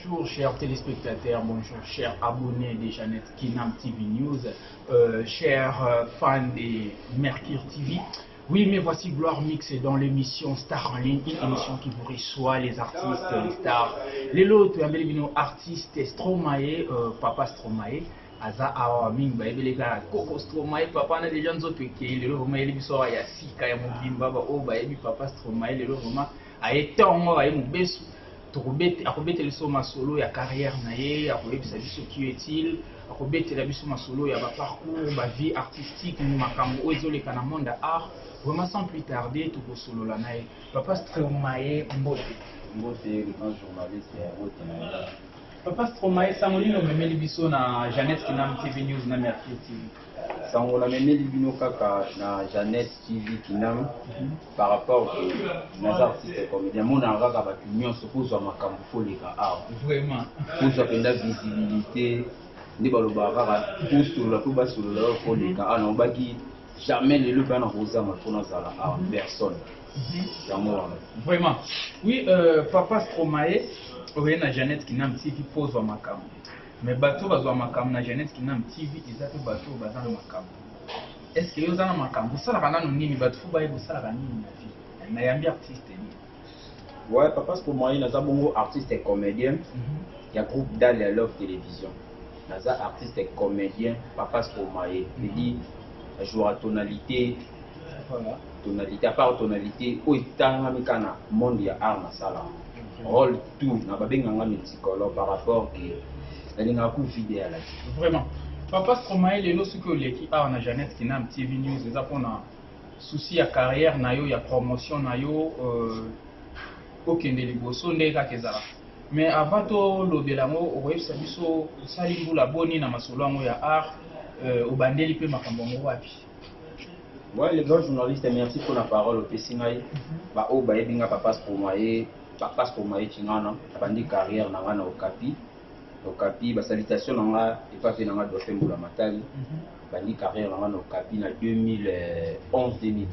Bonjour chers téléspectateurs, bonjour chers abonnés de Jeannette Kinam TV News, chers fans de Mercure TV. Oui, mais voici Gloire Mix dans l'émission Star en ligne, une émission qui vous reçoit les artistes, les stars. Les lots, artistes Stromae, Papa Stromae. Aza awa mingi ba ebele ka Koko Stromae papa na déjà nzoto ke lelo vraiment ele biso ya sika ya mobimba ba o ba ebi Papa Stromae lelo vraiment ayetongo aye mubesu tokobete akobetela biso masolo ya carrière na ye akoyebisa biso qui est-il akobetela biso masolo ya ba parcours ba vie artistique makambo oyo ezoleka na monde art vraiment sans plus tarder tokosolola na ye Papa Stromae mbote le grand journaliste et route. Papa Stromae Sangolino memeli biso na Jeannette Kinam TV News na Mercure TV. Sangola memeli bino kaka na Jeannette TV Kinam par rapport aux artistes comédiens. Mon arabe ba union se pose à makambo foleka art. Vraiment. Pour ça penda visibilité ni baloba kaka pour sur la tout bas sur le foleka art na baki jamais les le bana rosa ma pona za la art personne. Vraiment. Oui, Papa Stromae oui, na Jeannette Kinam TV pose wa makambo. Mais bateau bazwa makambo na Jeannette Kinam TV ezate bateau bazana makambo. Est-ce que yozana makambo ça la kana nini bateau ba yebo ça la nini na vie. Na yambi artiste ni. Ouais, Papa Stromae naza bongo artiste et comédien. Il y a groupe Dal et Love Télévision. Naza artiste et comédien Papa Stromae. Il dit jouer à tonalité. Voilà. Tonalité à part tonalité au tanga mikana monde ya art na sala. Rôle tout na babenganga psychologue par rapport que elle n'a coup vidéo là. Vraiment. Papa Stromae lelo suko leki art na Jeannette Kinam TV News eza pona souci ya carrière na yo ya promotion na yo okende liboso ndeka kezala. Mais avant to lobelango oyebisa biso sali mbula boni na masolo yango ya art obandeli pe makambo ngo wapi. Ouais, les grands journalistes, merci pour la parole au Pessingaï. Bah, oh, bah, ebinga Papa Stromae, chingana, bandi carrière nangana au Capi, bah, salutation nanga, et pas fait nanga doit faire moula matali. Bandi carrière nangana au Capi, na 2011-2012.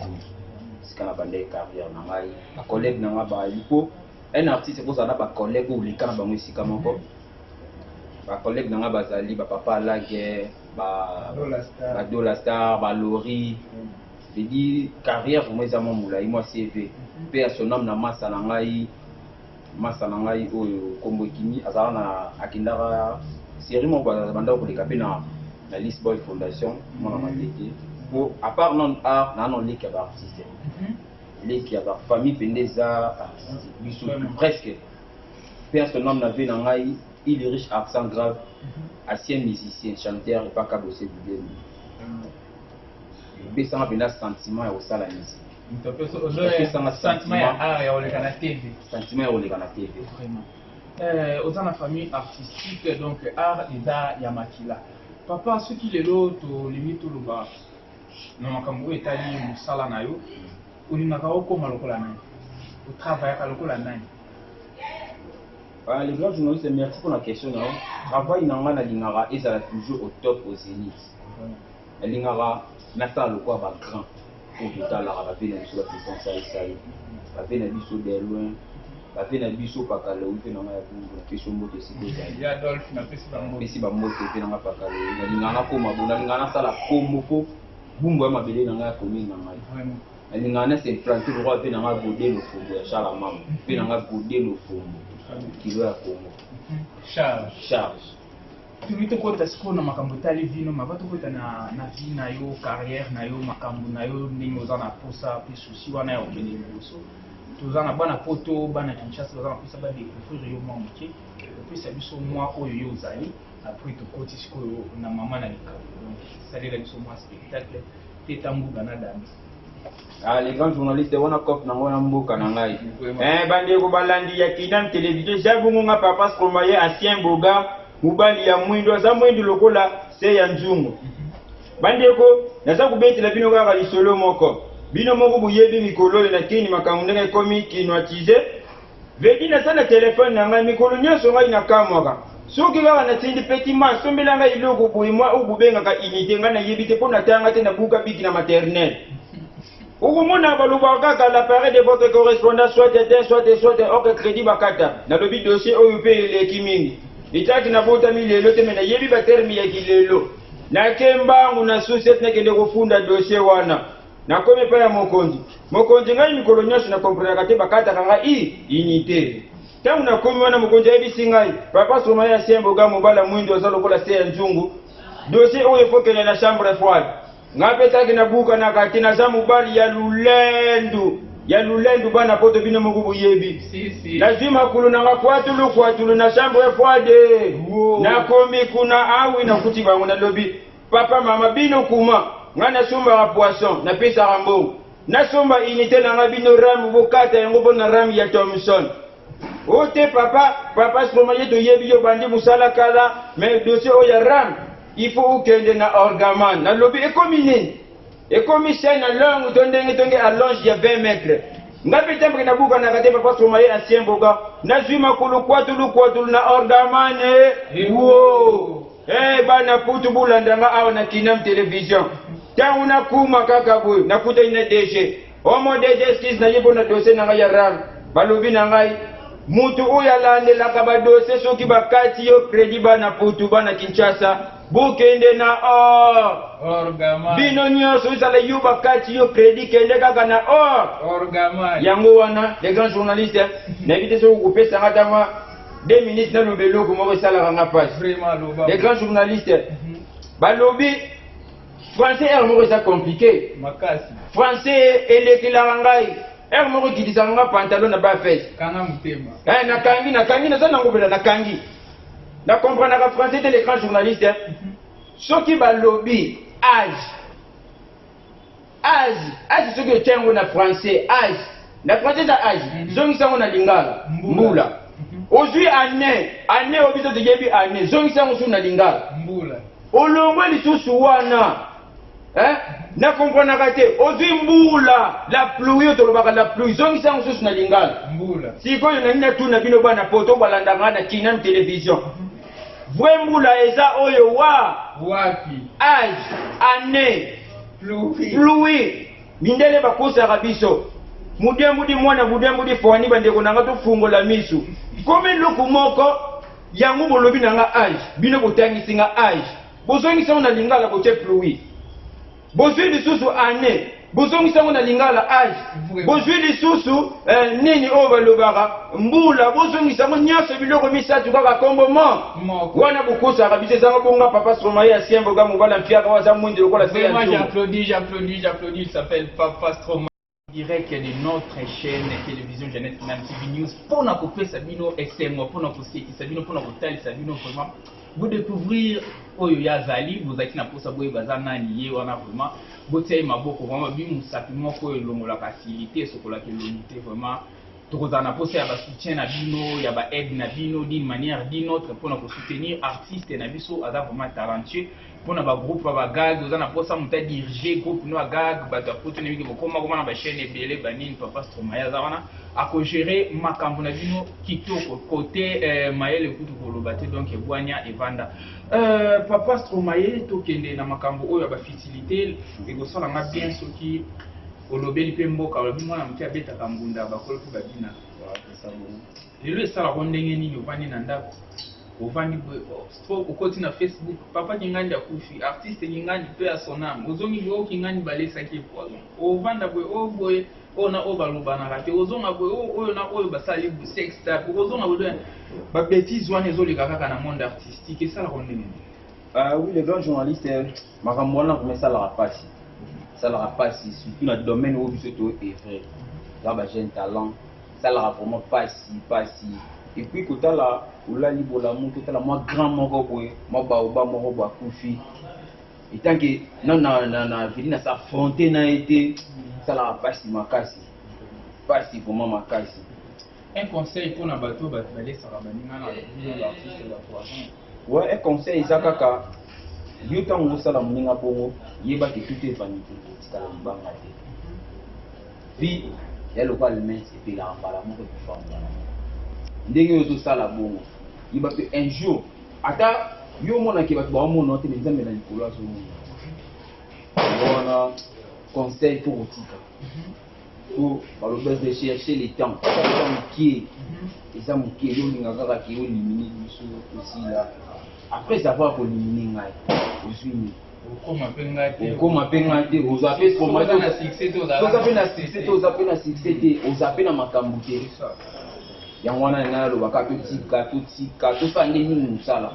C'est quand la bandi carrière nanga, ma collègue nanga, bah, lipo, un artiste, c'est pour ça, bah, collègue ou les cannes, bah, moi, ici, comme encore. Bah, collègue nanga, bah, Zali, bah, Papa Laguerre, bah, Dola Star, bah, Lori. Je dis carrière pour moi ça mon moula moi CV père son nom na massa nangai o kombo kini azala na akindara série mon banda ko leka pe na List Boy Foundation mon na matete pour à part non art na non leki ba artiste leki ba famille pendeza biso presque père son nom na ve nangai il est riche accent grave ancien musicien chanteur et pas kabosé du besanga penda sentiment ya kosala musique sentiment ya art ya oleka na TV. Sentiment ya oleka na TV. Vraiment. Oza na famille artistique donc art eza ya makila. Papa soki lelo to limite loba na makambo etali musala na yo olingaka okoma lokola nani o travaillaka lokola nani. Les grands journalistes, merci pour la question. Travail nanga na lingara ezala toujours au top au zénith. Lingara nata le quoi va grand pour total la ravé na biso la puissance ça ravé na biso de loin ravé na biso pakala ou pe na ya bungu peso moto siko ya Adolphe na pesi ba moto pe na pakala na lingana ko mabona lingana sala kombo po bumbu ya mabele na ya komi na ngai vraiment lingana c'est planter le roi pe na godé le fombo ya chala mama pe na godé le fombo kilo ya Congo charge tulito kota siko na makambo tali vino mabato kota na vie na yo carrière na yo makambo na yo ndenge oza na posa pe souci wana ya okende liboso toza na bana poto bana Kinshasa oza na posa ba découvrir yo mwa moke opesa biso mwa oyo yo ozali après tokoti siko na mama na likambo donc salela biso mwa spectacle tetambuka na danse. Les grands journalistes wana kof na wana mboka na ngai bandeko balandi ya Kinam Télévision jabunga Papa Stromae ancien boga mubali ya mwindo aza mwindo lokola se ya nzungu bandeko naza kubetela bino kaka lisolo moko bino moko buyebi mikolo na kini makambo ndenge komi kinoatize vedi na sana telefone na ngai mikolo nyonso ngai na kamwaka soki kaka na tindi petit mas sombela ngai iloko boye mwa ububengaka unité ngai na yebi te mpo na tanga te na buka biki na maternelle okomona baloba kaka l'appareil de votre correspondant soit ok crédit bakata na lobi dossier oyo pe eleki mingi itaki na botami lelo te mena yebi batermi ya kilelo nakembangu na suset nakende kofunda dossier wana nakomi pa ya mokonzi ngai mikolo nyonso na comprendre te bakata kanga unité tangu nakomi wana mokonzi ayebisi ngai papa soma ya Siemboga mobala mwindo oza lokola se ya nzungu dossier oyo efokele na chambre froide ngapetaki na buka na kati na za mobali ya lulendu bana poto bino mokubu yebi nazwi makulu na kwatulu na chambre froide nakomi kuna awi na kuti bango na lobi papa mama bino kuma ngana sumba wa poisson na pesa rambo na sumba unité na ngabino ram bokata yango bona ram ya Thomson ote papa soma yeto yebi yo bandi musala kala mais dossier o ya ram il faut ukende na orgaman na lobi ekomi chaîne na longue tonge allonge ya 20 mètres ngapi tembe na buka na kate papa soma ye ancien boga na zwi makulu kwatulu na orgaman wo bana putu bulandanga awa na Kinam television tangu na kuma kaka boy nakuta ina DG omo DG6 na yibo na dossier na ya ram balobi na ngai mutu oyo alandelaka badossier soki bakati yo crédit bana putu bana Kinshasa bukende na orgama bino nyonso ezala yo bakati yo crédit kende kaka na orgama yango wana les grands journalistes n'invite so kopesa ngata ma 2 minutes na lobeloko moko esalaka nga pasi les grands journalistes balobi français er moko eza compliqué makasi français elekelaka ngai er moko ekidisaka nga pantalon na bafese kanga motema nakangi naza nango mpela nakangi na comprendre français te les grands journalistes soki balobi âge soki otiango na français âge na français eza âge zongisango na lingala mbula ozwi année obiso toyebi année zongisango su na lingala mbula olongwe lisusu wana na comprendre te ozwi mbula la pluie tolobaka la pluie zongisango susu na lingala mbula sikoyo na nina tuna bino bana poto balandanga na Kinam television vrai mbula eza oyo wapi âge année pluie mindele bakosaka biso mudembudi mwana mudembudi fwani bandeko nanga tofungola misu komi luku moko yango bolobi nanga âge bino botangisi nga âge bozongisango na lingala botie pluie bozwi lisusu année bozongisango na lingala âge bozwi lisusu nini oyo balobaka mbula bozongisango nyonso biloko misatu kaka kombomo wana bokosaka biso ezanga bonga papa Stromae ya Siemboga mobala mfiaka waza mwindi lokola se ya j'applaudis il s'appelle Papa Stromae direct de notre chaîne télévision Jeunesse Kinam TV News pour na kopesa bino extrêmement pour na kosekisa bino pour na kotalisa bino vraiment vous découvrir oyo yazali vous êtes na posa boye bazana nié wana vraiment botsai maboko vraiment bimusapi moko elongola facilité sokola ke l'unité vraiment tokozana posa ya ba soutien na bino ya ba aide na bino d'une manière d'une autre pour na soutenir artiste na biso aza vraiment talentueux pour na ba groupe ba gag ozana posa muta diriger groupe no gag ba ta poto ne biko koma na ba chaîne ebele banini Papa Stromae aza wana ako gérer makambo na bino kitoko côté Maël kutu kolobate donc ebwanya evanda Papa Stromae tokende na makambo oyo ba facilité ekosala nga bien soki olobeli pe mboka olobi mwana muti abetaka mbunda bakolo pe babina lelo esalaka ndenge nini ovandi na ndako ovandi okoti na Facebook papa kingandi akufi artiste kingandi pe asonama ozongi boyo kingandi balesaki poison ovanda boye oboye ona obalobanaka te ozonga boye oyo na oyo basali sex tape ozonga boye babétise wana ezoleka kaka na monde artistique esalaka ndenge nini oui les grands journalistes makambo wana komesalaka pasi ça passe surtout dans le domaine où vous êtes vrai là bah j'ai un talent ça la vraiment passe et puis quand là où là libre l'amour quand là moi grand mon robot moi baoba mon robot koufi et tant que non vini na s'affronter na été ça la passe makasi passe vraiment makasi un conseil pour na bateau batalé ça va baninga na l'artiste de la poisson ouais un conseil ça kaka yo tango sala moninga bongo yeba ke tout est vanité tika la mbanga te puis ya local mais c'est puis la mbala moko ko famba ndenge yo to sala bongo yeba pe un jour ata yo mona ke bato ba mona te nzambe na likolo aso mona bona conseil pour Otika. Pour de chercher les temps. Qui est ça qui est éliminé aussi là. Après savoir qu'on élimine, je suis Comme un peu vous appelez vous appelez na makambo te yango wana na lobaka totika tofande nini mosala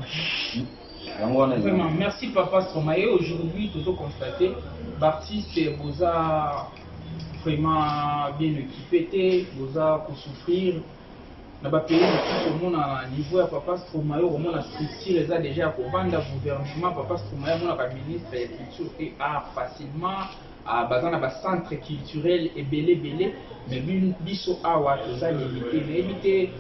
yango wana. Vraiment, merci Papa Stromae. Aujourd'hui, tout a constaté, l'artiste vous a vraiment bien équipé, vous a pour souffrir. Dans le pays, tout le monde à niveau de Papa Stromae, au moins la structure est déjà pour vendre le gouvernement. Papa Stromae, mon ministre de la culture et art facilement. À basant un centre culturel et belé, mais biso awa toza limité, mais limité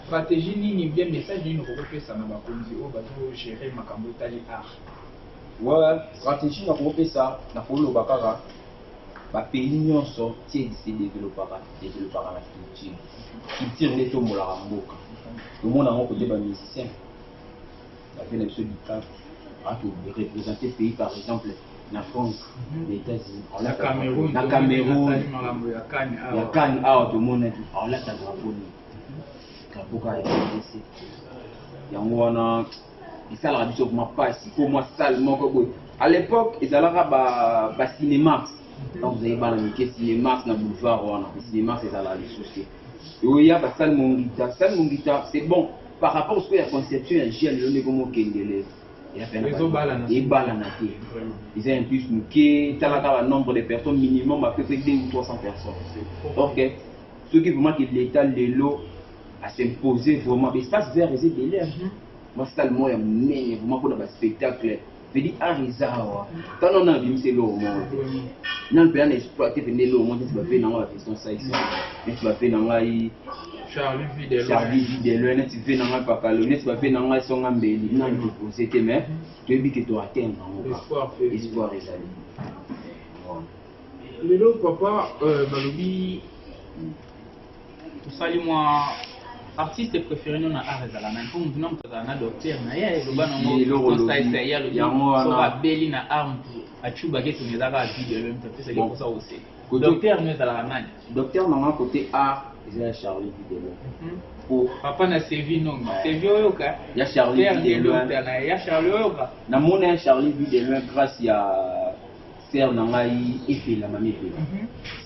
stratégie ni bien message d'une regroupée ça n'a pas conduit au bateau gérer makambo tali art. Ouais, stratégie na regroupée ça, na polo bakara. Ba pays nyonso tie se développer la culture. Culture les tomo la mboka. Le monde en côté ba musicien. La fait les choses du cap à représenter pays par exemple. La France, les États-Unis, la Cameroun, la Cameroun, la Cannes, tout le monde est là, la drapeau, la RDC. Et ça, la vision ma passe, pour moi, salement. À l'époque, ils allaient à Cinémax. Quand vous avez parlé de Cinémax, dans le boulevard, Cinémax, ils allaient les soucier. Et il y a Salmon Guita, c'est bon. Par rapport à ce que la conception, il y a le comme Kendele. Ils ont un plus qui le nombre de personnes minimum à peu près 200 ou 300 personnes. Ok. Ce qui vraiment que l'État l'élo à s'imposer vraiment l'espace vert et de l'air. Moi c'est le moyen vraiment pour un spectacle. Je dis Arizawa. Quand on a vu c'est l'eau au monde. Non peut exploiter l'eau au monde tu vas faire dans la question ça ici. Tu vas faire dans la Charlie Videlo, tu fais dans la Papalone, tu vas faire dans la Songambeli, non, c'était mais tu dis que tu atteins l'espoir est allé. Le lot, papa, Balobi, tout ça, moi, artiste préféré, non, à Arzala, mais comme nous sommes un docteur, il y a le Beli na arme à Chubagé, tu nous as dit de l'homme, c'est pour ça aussi. Docteur, nous allons la docteur, non, côté art. Il y a Charlie Videlo. Papa na Sévi non, Sévi oyoka. Il y a Charlie Videlo. Il y a Charlie oyoka. Na mona Charlie Videlo grâce à Serre Nangai et puis la mamie Pela.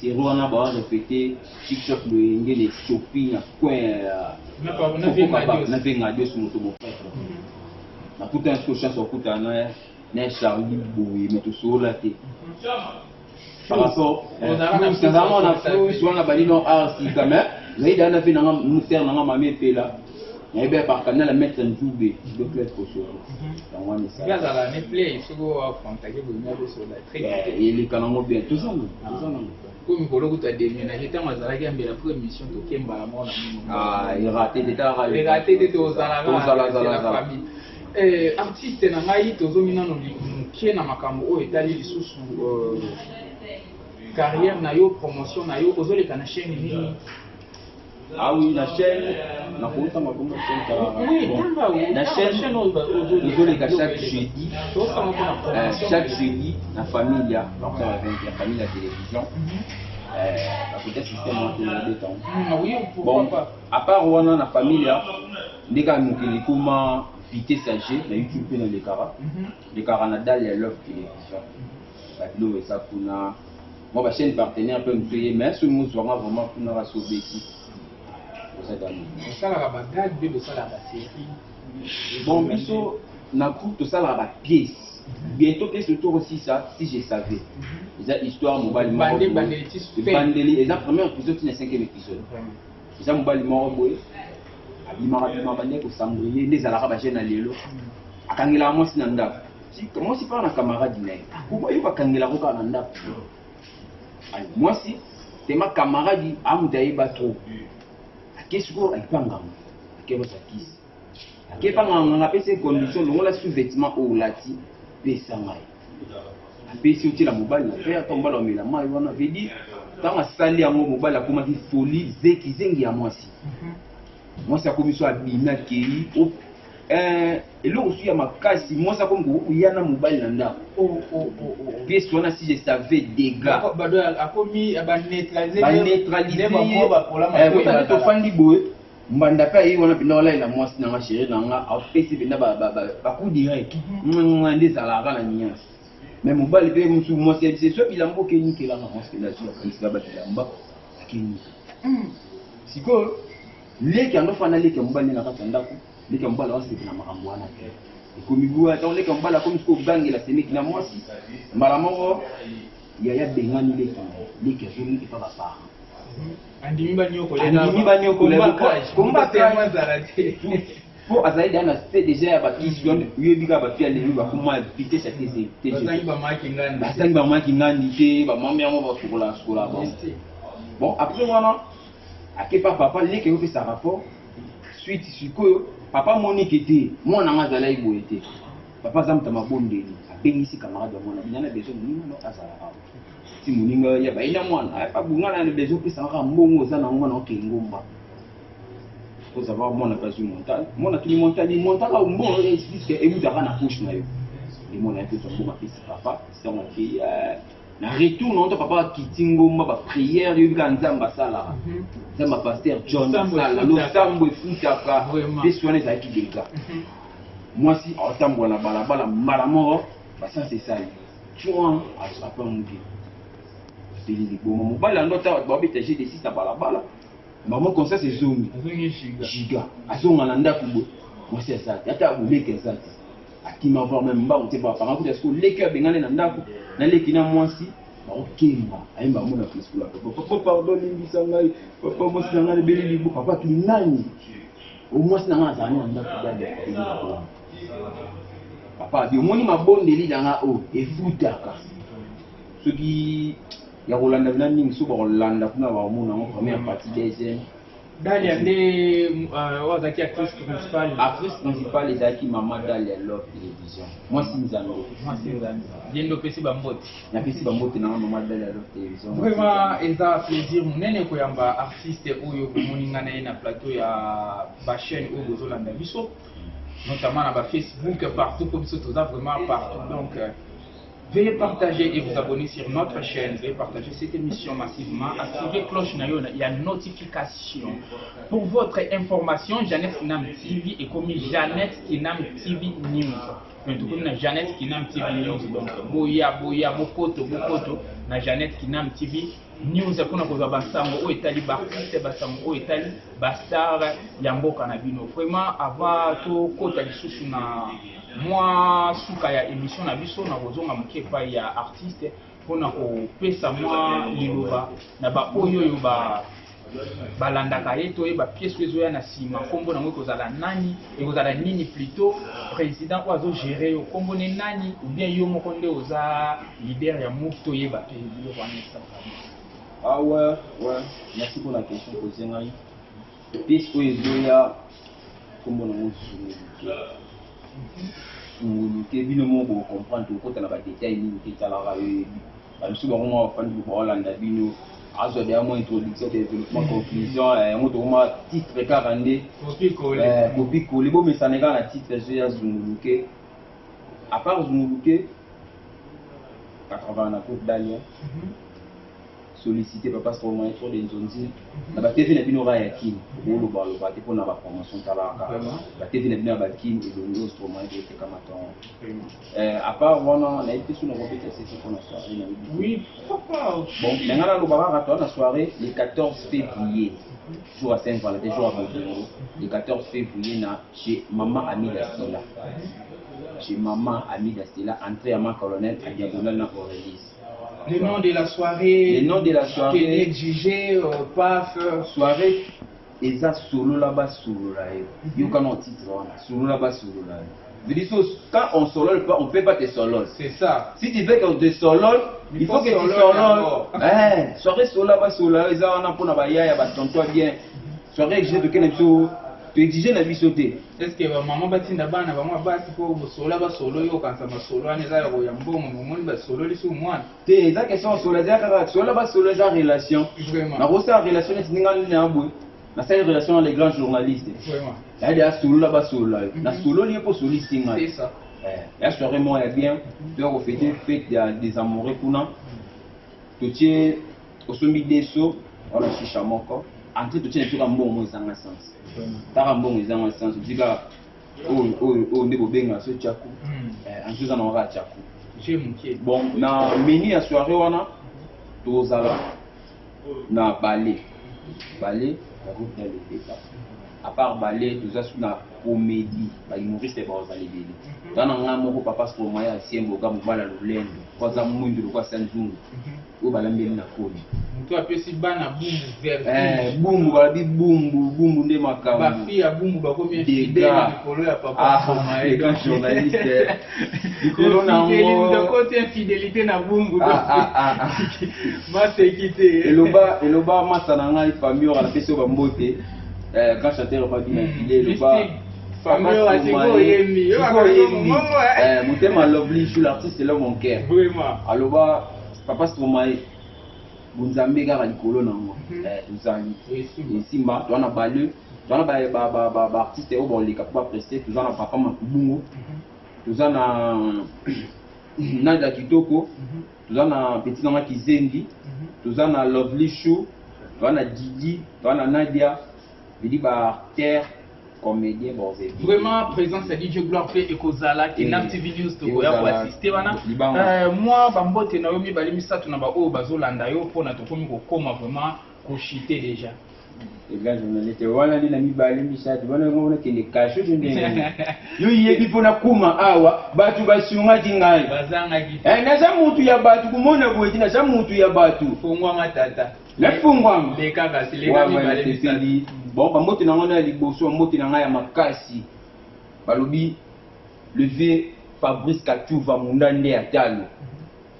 C'est Rwanda va répéter TikTok le ngene shopping à coin. Na pas na radio sur moto mon frère. Na tout un chance au kuta na Charlie Boui mais tout sur la tête. Par rapport on a fait sur la balie non art si quand même mais il a fait dans nous faire dans mamie Pela et bien par canal la mettre en joubé de clair cochon dans moi ça gars à la Netflix il faut contacter vous n'avez sur la très et les canaux bien tout ça comme bolo tu as déménagé tant mazala qui a mis la première mission to kemba la mort il raté des tas il raté des aux la famille artiste na ngai tozomina no qui na makambo o etali lisusu carrière na yo promotion na yo ozole kana chaîne nini. Ah oui, la chaîne, la chaîne, ozole ka chaque jeudi la famille la famille la télévision peut-être système de temps. Bon, à part wana na famille la ndeka mukili kuma vité sagé na YouTube na le Canada les love télévision. Badlo et ça kuna moi ma chaîne partenaire peut me payer mais ce nous vraiment pour nous sauver ici. Ça la bagage de ça la série. Bon biso na groupe tout ça la pièce. Bientôt que ce tour aussi ça si je savais. Déjà histoire mobile bandeli et la première épisode qui est 5e épisode. Déjà mobile mort boy. Abimara bande ko sambriller les ala ba jeune lelo. Akangela moi sinanda. Si comment si pas na camarade nae. Pourquoi il va kangela ko kana ndap. Moi si c'est ma camarade amudaye ba trop. Qu'est-ce qu'on a pas ngam? Qu'est-ce que ça Qu'est-ce qu'on a pas ces conditions on la sous-vêtement au lati pesa mai. Après si tu la mobile la faire tomber dans la mai on avait dit dans la salle ya mobile la comment dit folie zeki zengi ya moi si. Moi ça commission abina ki et là aussi, il y a ma casse. Moi, ça comme il y a un mobile là. Qu'est-ce qu'on a si je savais des gars? A commis à neutraliser. Neutraliser. Mbanda pa yi wana pina wala ila mwasi na chérie na nga a pesi pina ba coup direct ngande salaka na nyasi mais mobali pe musu mwasi c'est soit bilambo ke ni kela na mwasi la sur prince ba bilamba kini siko leki ando fana leki mobali na kata ndako leki mobali wasi na makambo wana te ikomibuwa ta leki mobali comme siko gangela semeki na mwasi mara moko ya bengani leki azoni pa ba andimi banyoko pour azaidi ana c'est déjà ya bakisyon yebika ba pia lelu ba kuma vitesse ya tese bazangi ba maki ngani te ba mama yango ba sokola bon après wana akepa papa leke yope sa rapport suite sikoyo papa Monique te mwana nga zala iboye te papa zamta mabondeli abengisi camarade ya mwana binyana besoin nino azala si moninga ya baina mwana abungana na besoin pesa ka mbongo za na mwana okengomba faut savoir mwana pas mental mwana tu mental au mbongo explique et vous dara na couche na yo et mwana tu son mbongo pesa papa c'est on fait na retour non papa kitingomba ba prière yo bika nzamba sala nzamba pasteur John sala lo sambo efutaka besoin za kidega moi si otambo na balabala malamoro ba ça c'est ça tu vois après on dit bon mobile ando ta ba betager des six na balabala maman comme ça c'est zone giga azonga na ndako bo moi c'est ça ata buleke ça akima voir même ba on te ba par exemple est-ce que leke bengane na ndako na leki na mwasi ba okemba ayemba mona plus kula papa pardon limbisa ngai papa moi c'est ngai beli libo papa tu nani au moins na nga zani na ndako ba papa bi moni mabondeli danga o efutaka ce qui ya Rolanda nani so ba Rolanda kuna ba mona en première partie deuxième Dalia nde wazaki actrice principale ezaki mama Dalia Love Télévision moi si nzango yendo pesi bambote na pesi bambote na mama Dalia Love Télévision vraiment eza plaisir munene koyamba artiste oyo komoninga na ye na plateau ya ba chaîne oyo bozolanda biso notamment na ba Facebook partout comme ça tout ça vraiment partout donc veuillez partager et vous abonner sur notre chaîne. Veuillez partager cette émission massivement. Activez cloche nayo, il y a notification. Pour votre information, Jeannette Kinam TV est comme Jeannette Kinam TV News. Mais tout comme Jeannette Kinam TV News. Donc, boya, bokoto, na Jeannette Kinam TV News. Kuna koza basango o etali bartiste basango o etali bastar yamboka na bino. Vraiment, avant to kota lisusu na moi suka ya émission na biso na bozonga mokepa ya artiste pona ko pesa moi liloba na ba oyo yo ba balandaka yeto e ba pièce ezoya na sima kombo na ngoko zala nani e kozala nini plutôt président ozo gérer yo kombo ne nani ou bien yo moko nde oza leader ya mouvement yeba pe yo vanessa. Ah ouais merci pour la question posée ngai pièce ezoya kombo na ngoko ke bino mo bo comprendre ko tala ba détail ni ke tala ga e ba su ba mo fa ndi bo Holanda bino azo de mo introduction de développement conclusion mo to ma titre 42 copie collé bo mais ça n'est pas la titre ya Zunguluke à part Zunguluke 80 na Côte Dalia sollicité papa pour moi trop de zonzi na ba TV na bino ra ya kin bolo balo ba te pona ba promotion talaka ba TV na bino ba kin et donc pour moi de te kamaton à part wana na été sur la compétition c'est pour la soirée oui papa bon ngana lo ba ra la soirée le 14 février jour à Saint-Valentin jour avant le 14 février na chez maman Amida Stella chez maman Amida Stella entrée à ma colonel à diagonale na Aurélie. Le nom de la soirée. Le nom de la soirée. Exigé, paf. Soirée. Et ça, solo là-bas, solo là. Il y a un titre, solo là-bas, solo là. Je dis, quand on solo, on ne peut pas te solo. C'est ça. Si tu veux qu'on te solo, il faut que tu solo. Soirée solo là-bas, solo là. Ils ont un peu de ya, tonton bien. Soirée exigée de quel niveau tu exiges la vie sauter. Est-ce que maman batinda bana ba moi basi ko solo ba solo yo kansa ba solo aneza yo ya mbongo mumoni ba solo lisu mwana te eza question solo za kaka solo ba solo za relation vraiment na rosa relation etinga ni na boy na sa relation avec les grands journalistes. Vraiment. Il y a des solo là-bas, solo là. Na solo, il y a pas solo ici. C'est ça. Il y a soirée moi bien, donc on fait des amoureux pour nous. Tu tiens au sommet des sauts, on a chicha mon corps. Entre tu tiens tout un bon mot dans un sens. T'as un bon mot dans un sens. Tu dis là, oh, ne bobenga ce tchakou. En chose on aura tchakou. J'ai manqué. Bon, na menu à soirée on a tous à la, na ballet, la route dans les états. À part ballet, tout ça sur la comédie, les humoristes et les alébélés. Dans un moment, papa se promenait à Siembo, comme voilà le lend, quoi ça mouille de quoi Sanjung, ou balamé na koni. Tu as pu si bana boum boum, voilà boum, de ma cam. Ma fille a boum, bah combien fidèle de colo à papa. Les grands journalistes. Du coup, on a de côté infidélité na boum. Ma c'est quitté. Et le bas, ma sananga, il famille aura la question de beauté. Quand chanteur va bien filer le bas famille Moutema Lovely, je suis l'artiste c'est là mon cœur vraiment alors bas papa Stromae Bunzambe gars likolo nango tuzali simba tu ana balle tu ana ba artiste au bon les capable prester tu ana papa Makubungo tu ana Nadia Kitoko tu ana petit nanga Kizendi tu ana Lovely Show tu ana Didi tu ana Nadia. Je dis terre comédien bon vraiment présence à DJ Gloire P et Kozala qui n'a TV News to go pour assister wana moi bambote na yo mi bali misatu na ba o bazolanda yo pona to komi ko koma vraiment ko chiter déjà les gars journalistes wana ni na mi bali misatu wana ngona kende kasho ndenge yo yebi pona kuma awa batu basunga tingai bazanga ki na za mutu ya batu kumona ko etina za mutu ya batu fungwa matata la fungwa les kaka c'est les gars mi bali misatu. Bon, ba mbote na ngona liboso mbote na ngaya makasi balobi lever Fabrice Katuva mundande ya talo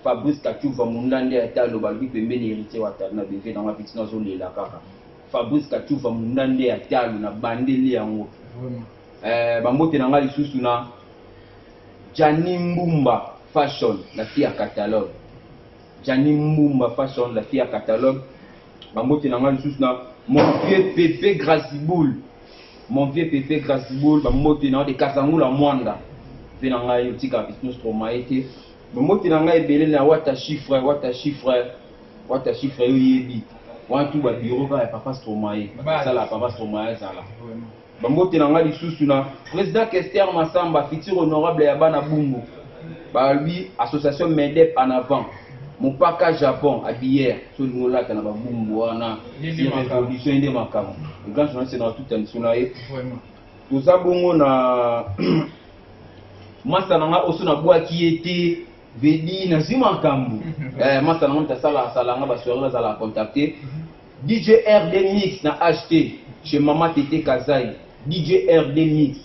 Fabrice Katuva mundande ya talo balobi pembeni héritier wa talo na beve na mapiti na zo lela kaka Fabrice Katuva mundande ya talo na bandeli yango ba mbote na ngali susu na Jani Mbumba fashion la fille à catalogue Jani Mbumba fashion la fille à catalogue ba mbote na ngali susu na mon vieux Pépé Grasiboul, bah moti na de Kasangula Mwanda, venanga yotika bisous Stromae, bah moti na ngai belé na wata chiffre yebi, wantu ba bureau ba papa Stromae, ça la papa Stromae ça la. Bah moti na ngai lisusu na président Kester Massamba, futur honorable ya bana Bungu, bah lui association Medep en avant. Mon paka Japon à hier sur le mola kana ba bumbu wana révolution inde makamo le grand journaliste dans toute tension là vraiment tout ça bongo na masa nanga oso na bwa ki était vedi na zima kambu masa nanga sala nga ba soirée za la contacter DJ RD Mix na acheté chez Mama Tete Kazai DJ RD Mix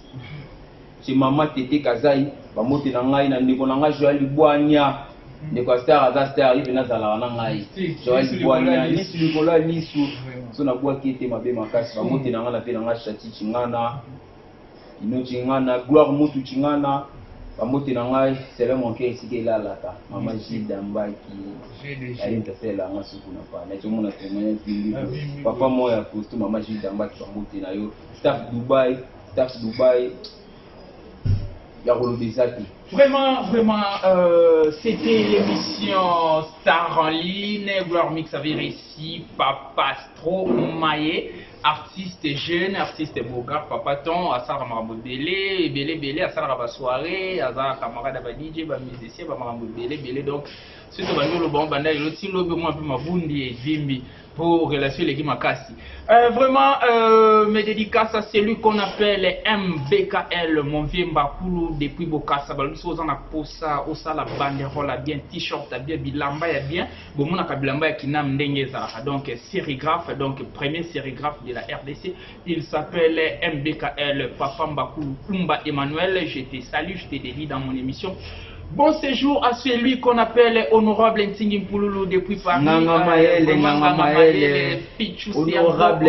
chez Mama Tete Kazai ba mote na ngai na ndeko na nga Joël Bwanya de quoi star à star il vient dans la ngai Joël Bwanya lisu likola lisu so na bwa ki était mabe makasi ba mote na nga na pe na nga chati chingana ino chingana gloire mutu chingana ba mote na ngai c'est le mon cœur ici qui là là Mama Gilda Mbaki ali ntasela nga suku na pa na chomona témoignage papa moya costume Mama Gilda Mbaki ba mote na yo staff Dubai Vraiment, c'était l'émission Star en ligne. Gloire Mix avait réussi. Papa Stromae, artiste jeune, artiste bogar, papa ton, à Sarah Marambo Belé, à Sarah soirée, à Sarah camarade à DJ, à musicien, à Marambo Belé. Donc, c'est tout le bon bandage. L'autre, l'autre, moi, ma bundi et Jimmy. Pour relâcher les Gimakasi. Vraiment, mes dédicaces à celui qu'on appelle MBKL, mon vieux Mbakoulou, depuis Bokassa, Baluso, on a posa, osa la banderole, bien t-shirt, bien bilamba, bien, bon, mon akabilamba qui n'a m'dengeza. Donc, sérigraphe, donc, premier sérigraphe de la RDC, il s'appelle MBKL, Papa Mbakoulou, Umba Emmanuel. Je te salue, je te dédie dans mon émission. Bon séjour à celui qu'on appelle Honorable Ntingi Mpululu depuis Paris. Honorable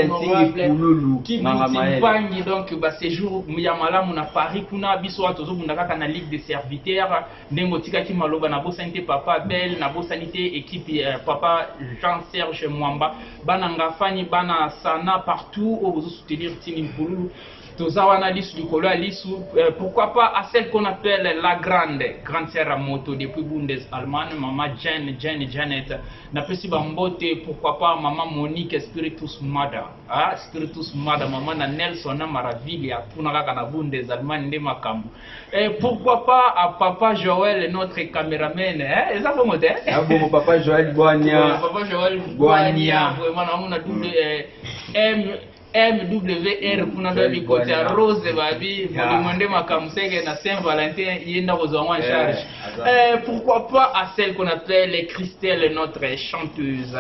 Ntingi Mpululu. Qui boutimbangi donc séjour Muyamala Muna Paris kuna biso atozo bundaka na Ligue des serviteurs ndengotika ki maloba na bosanité papa Belle na bosanité équipe papa Jean-Serge Mwamba bananga fani bana sana partout au soutenir Ntingi Mpululu. Tozawana lisu likolo lisu pourquoi pas à celle qu'on appelle la grande sœur à moto depuis Bundes-Allemagne, maman Janet na pesi bambote, pourquoi pas maman Monique Spiritus Mada Spiritus Mada maman na Nelson na Maravilia tunaka na Bundes-Allemagne nde makambo pourquoi pas à papa Joël notre caméraman et ça bon modèle bon papa Joël Boania vraiment on a double MWR kuna dobi côté Rose babi demandé makamsege na Saint-Valentin yenda kozwa en charge pourquoi pas à celle qu'on appelle Christelle notre chanteuse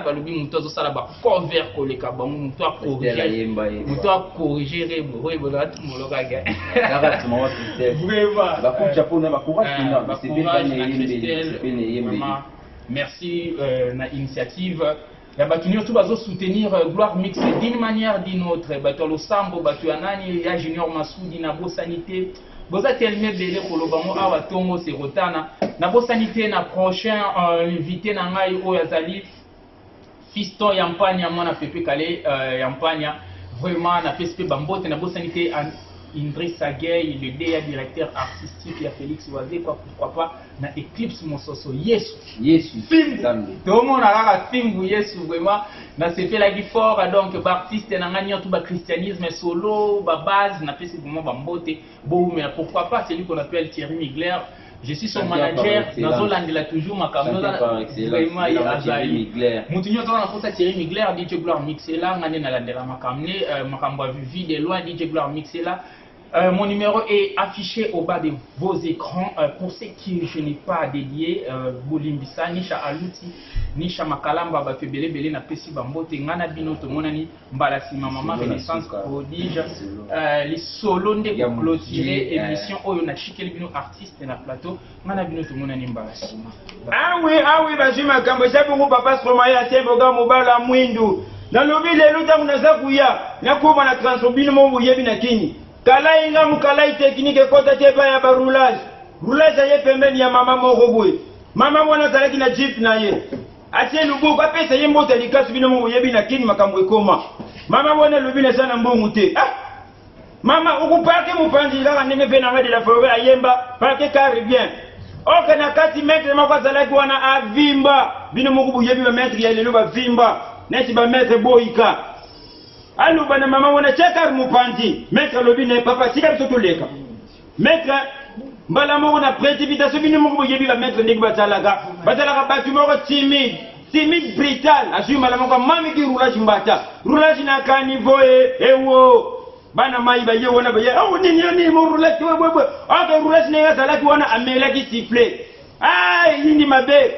balobi mutozo sala ba cover koleka bango muto a corriger boyebola tumoloka ga ngaka tumawa Christelle ba ku japonais ba courage na c'est bien merci na initiative. Ya batunyo tu bazo soutenir Gloire Mix d'une manière d'une autre. Bato lo sambo bato ya nani ya Junior Masudi na bosanité. Boza telme belé kolobango awa tongo se rotana. Na bosanité na prochain invité na ngai o yazali Fiston Yampanya mwana Pepe Kale Yampanya. Vraiment na PSP Bambote na bosanité Indrissa Gueye, le DA directeur artistique, il y a Félix Oazé, pourquoi pas, na Eclipse Monsoso, Yesu, film, tout le monde a un film, Yesu, vraiment, na c'est fait la vie fort, donc, artiste, na gagné tout le christianisme solo, base, na fait c'est vraiment bambote, bon, mais pourquoi pas, c'est lui qu'on appelle Thierry Migler. Je suis son manager, dans Hollande, il a toujours ma caméra, vraiment, il a Thierry Migler. Moutinho, on a fait Thierry Migler, DJ Gloire Mixela, on a la Macamne, vu de loin, DJ Gloire Mixela. Mon numéro est affiché au bas de vos écrans. Pour ceux qui je n'ai pas dédié, Boulimbisa, Nisha Aluti, Nisha Makalamba, Bafebele Bele, na Pesi Bambote, Ngana Binoto, Monani, Mbalasi, Maman, Renaissance, Prodige, les solos de clôturer émission, Oyo, na Chikel Bino, artiste, na plateau, Ngana Binoto, Monani, Mbalasi. Ah oui, Bajima Kamboja, pour papa Stromaïa, Teboga, Mobala, Mwindu. Dans le ville, l'autre, on a Zakuya, Nakuma, la transobine, mon Bouyebi, Nakini. Kalai nga mukalai technique kota tepa ya barulage aye pembeni ya mama moko boye mama mwana zalaki na jeep na ye atie lubuku apesa ye mbota likasu bino mo yebi na kini makambo ekoma mama mwana lubina sana mbongo te mama ukupake mupanzi la ndenge pe na ngadi la forêt ayemba parke carré bien oka na kati metre mako zalaki wana avimba bino moko boyebi ba metre ya lelo ba vimba neti ba metre boyika Allo bana mama wana cheka mupanzi maître lobine papa sika biso toleka maître mbala mo na précipitation bino moko boyebi ba maître ndenge batalaka batu moko timide brutal asuma la moko mami ki roulage na caniveau ewo bana mai ba ye wona ba ye oh nini mo roulage we aka roulage ne salaki wana amela ki siffler yindi mabe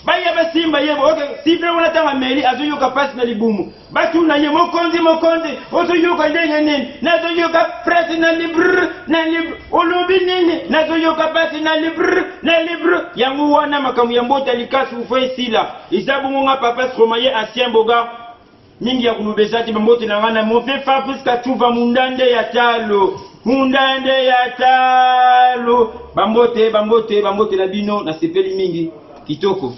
baya basimba yebo siffler wana tanga meli azoyoka passe na libumu batu na ye mokonzi ozoyoka ndenge nini nazoyoka presse na libre olobi nini nazoyoka passe na libre yango wana makambo ya mbota likasi ufo sila isabu nga papa Stromaïa ancien boga mingi ya kulubezati bambote na ngana mofe Fabrice Katuva mundande ya talo bambote na bino na sepeli mingi kitoko.